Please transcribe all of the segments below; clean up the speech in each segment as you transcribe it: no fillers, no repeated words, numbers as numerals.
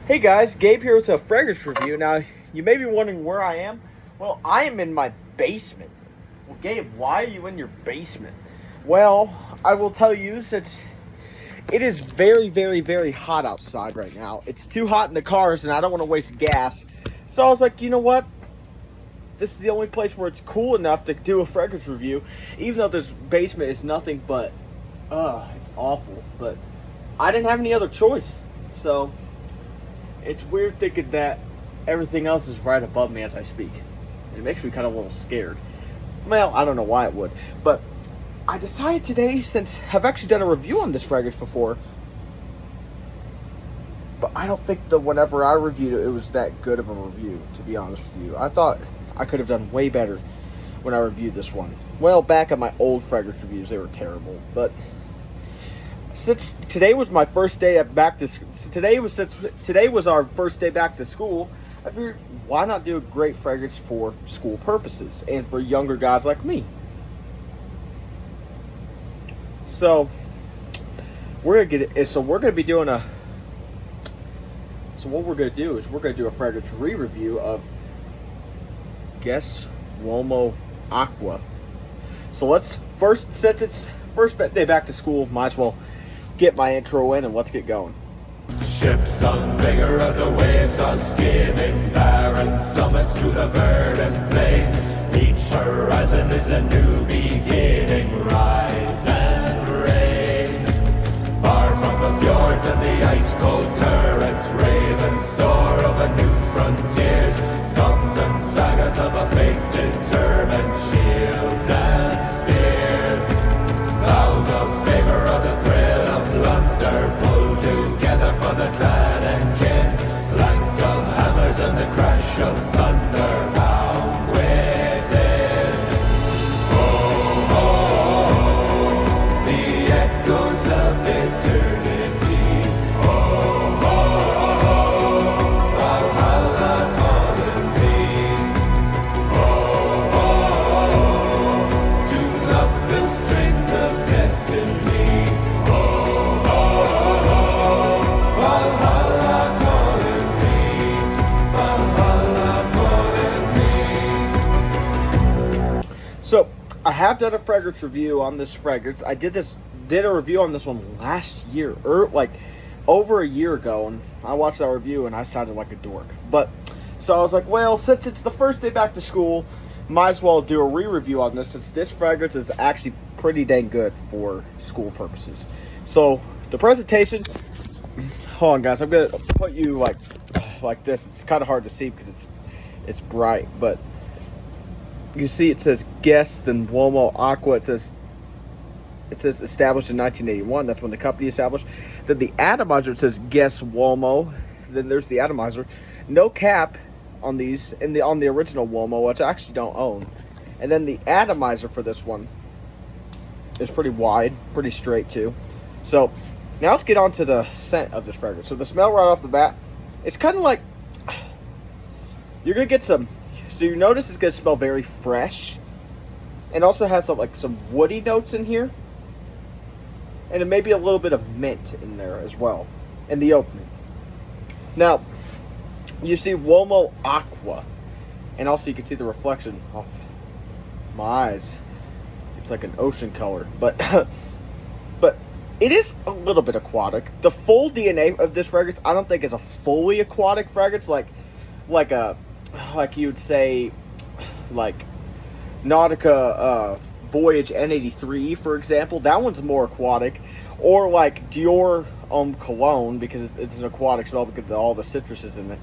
Hey guys, Gabe here with a fragrance review. Now, you may be wondering where I am. Well, I am in my basement. Well, Gabe, why are you in your basement? Well, I will tell you, since it is very, very, very hot outside right now. It's too hot in the cars, and I don't want to waste gas. So I was like, you know what? This is the only place where it's cool enough to do a fragrance review, even though this basement is nothing but, it's awful. But I didn't have any other choice, so it's weird thinking that everything else is right above me as I speak. It makes me kind of a little scared. Well, I don't know why it would, but I decided today, since I've actually done a review on this fragrance before, but I don't think that whenever I reviewed it, it was that good of a review, to be honest with you. I thought I could have done way better when I reviewed this one. Well, back at my old fragrance reviews, they were terrible, but since today was my first day today was our first day back to school, I figured, why not do a great fragrance for school purposes and for younger guys like me? So we're gonna be doing a. So what we're gonna do is we're gonna do a fragrance re-review of Uomo Acqua. So let's since it's first day back to school, might as well get my intro in and let's get going. Ships on vigor of the waves are skimming barren summits to the verdant plains. Each horizon is a new beginning. Rise and reign. Far from the fjords and the ice-cold currents, ravens soar over new frontiers. Songs and sagas of a fate determined, shields and spears. Vows of favor of the thrill of plunder, pulled together for the clan and kin. Clank of hammers and the crash of thunder, bound within. Oh, oh, oh, the echoes of eternity. Oh, oh, oh, Valhalla calling me. Oh, oh, oh, to love the strings of destiny. Oh, oh, oh, Valhalla calling me. Valhalla calling me. So I have done a fragrance review on this fragrance. I did a review on this one last year, or like over a year ago, and I watched that review and I sounded like a dork. But so I was like, well, since it's the first day back to school, might as well do a re-review on this, since this fragrance is actually pretty dang good for school purposes. So the presentation, hold on guys, I'm gonna put you like this. It's kind of hard to see because it's bright, but you see it says Guess, then Uomo Acqua. It says established in 1981. That's when the company established. Then the atomizer, it says Guess Uomo. Then there's the atomizer. No cap on these on the original Uomo, which I actually don't own. And then the atomizer for this one is pretty wide, pretty straight too. So now let's get on to the scent of this fragrance. So the smell right off the bat, it's kind of like you're gonna get some. So you notice it's gonna smell very fresh, and also has some woody notes in here, and it may be a little bit of mint in there as well in the opening. Now you see Uomo Acqua, and also you can see the reflection off my eyes. It's like an ocean color, but but it is a little bit aquatic. The full DNA of this fragrance, I don't think is a fully aquatic fragrance, like you would say, like Nautica Voyage N83, for example. That one's more aquatic. Or like Dior Cologne, because it's an aquatic smell because of all the citruses in it.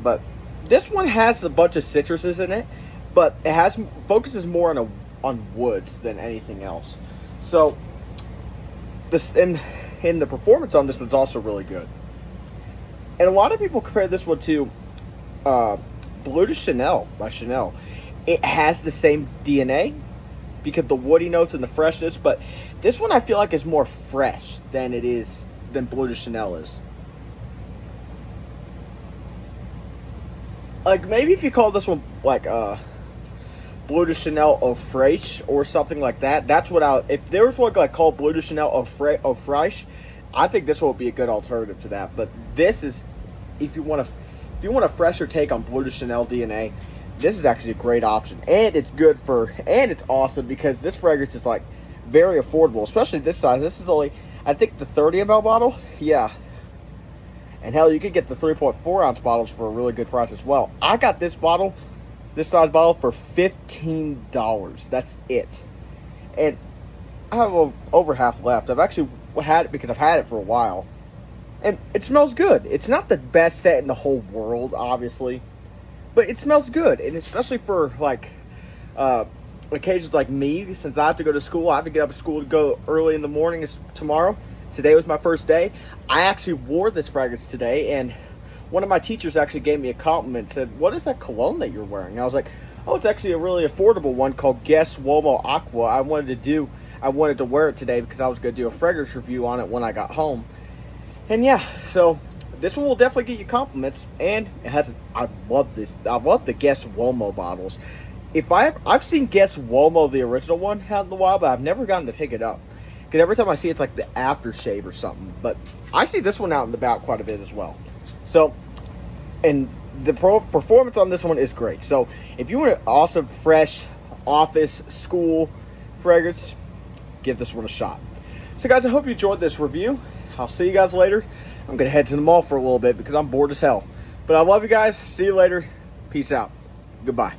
But this one has a bunch of citruses in it, but it focuses more on woods than anything else. So this in the performance on this one's also really good. And a lot of people compare this one to Bleu de Chanel by Chanel. It has the same DNA because the woody notes and the freshness, but this one I feel like is more fresh than Bleu de Chanel is. Like maybe if you call this one like Bleu de Chanel Eau Fraiche or something like that, that's what if there was one like called Bleu de Chanel Eau Fraiche, I think this would be a good alternative to that. But this is if you want a fresher take on Bleu de Chanel DNA, this is actually a great option. And it's it's awesome because this fragrance is like very affordable, especially this size. This is only, I think, the 30 ml bottle. Yeah. And hell, you could get the 3.4 ounce bottles for a really good price as well. I got this size bottle for $15. That's it. And I have over half left. I've actually had it because I've had it for a while. And it smells good. It's not the best scent in the whole world, obviously. But it smells good. And especially for, like, occasions like me, since I have to go to school. I have to get up at school to go early in the morning tomorrow. Today was my first day. I actually wore this fragrance today, and one of my teachers actually gave me a compliment, said, "What is that cologne that you're wearing?" And I was like, "Oh, it's actually a really affordable one called Guess Uomo Acqua. I wanted to wear it today because I was going to do a fragrance review on it when I got home." And yeah, so this one will definitely get you compliments, and I love this. I love the Guess Uomo bottles. I've seen Guess Uomo, the original one, out in a while, but I've never gotten to pick it up. Because every time I see it's like the aftershave or something. But I see this one out and about quite a bit as well. So, and the performance on this one is great. So, if you want an awesome, fresh, office, school fragrance, give this one a shot. So, guys, I hope you enjoyed this review. I'll see you guys later. I'm going to head to the mall for a little bit because I'm bored as hell. But I love you guys. See you later. Peace out. Goodbye.